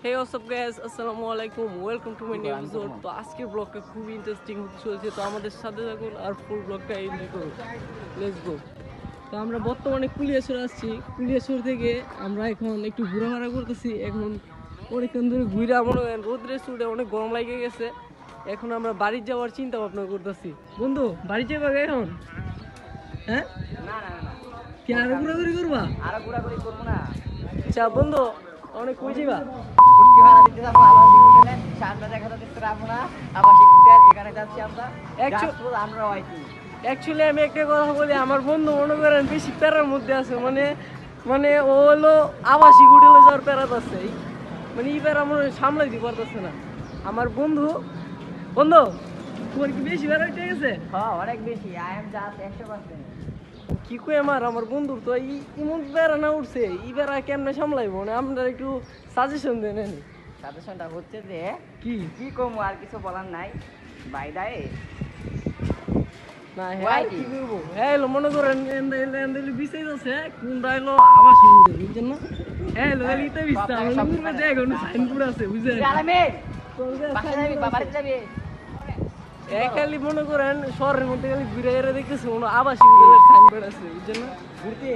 Hey, what's up guys? Assalamu alaikum. Welcome to my new episode. তো আজকের ব্লগটা খুবই ইন্টারেস্টিং হতে চলেছে, তো আমাদের সাথে থাকুন আর ফুল ব্লগটা এনজয় করুন। Let's go. তো আমরা বর্তমানে কুলিয়াছড় আসছি। কুলিয়াছড় থেকে আমরা এখন একটু ঘোরাফেরা করতেছি। এখন অনেকক্ষণ ধরে ঘুরে মনে করেন রোদ্রে চুটে অনেক গরম লাগে গেছে। এখন আমরা বাড়ি যাওয়ার চিন্তা ভাবনা করতেছি। বন্ধু বাড়ি যাবা এখন? হ্যাঁ না না না কি আরো ঘোরাঘুরি করবা? আরো ঘোরাঘুরি করবো না। আচ্ছা বন্ধু অনেক কই যাবা? ফুটকি ভাড়া দিতে যাবো আবাসিক হোটেলে, সামনে দেখা দেখতে পাবো না। আবাসিক হোটেল এখানে যাচ্ছি আমরা। গাছপুর আমরা হয়তো অ্যাকচুয়ালি আমি একটা কথা বলি, আমার বন্ধু মনে করেন বেশি প্যারার মধ্যে আছে, মানে মানে ও হলো আবাসিক হোটেলে যাওয়ার প্যারাত আছে, মানে এই প্যারা মনে হয় সামলাই দিতে পারতেছে না। আমার বন্ধু বন্ধু তোমার কি বেশি প্যারা উঠে গেছে? হ্যাঁ অনেক বেশি। I am just 100%। কি কই আমার বন্ধুর তো ইমন প্যারা না উঠছে, এই প্যারা কেমনে সামলাইবো? মানে আপনারা একটু সাজেশন দেন। সাজেশনটা হচ্ছে যে কি কি কমু, আর কিছু বলার নাই। বাইদায়ে না Why হ্যাঁ কি? কি করবো, হ্যাঁ এলো মনে করেন বিছাই আছে কোনটা এলো আবাসিক হোটেল, বুঝছেন না? হ্যাঁ এলো এলিতে বিছটা আমার দেখুন সাইনবোর্ড আছে, বুঝছেন? আলামে বাসা যাবি, বাড়িতে যাবি। খালি মনে করেন শহরের মধ্যে খালি ঘুরে দেখতেছে কোনো আবাসিক হোটেলের সাইনবোর্ড আছে, বুঝছেন না? ঘুরতে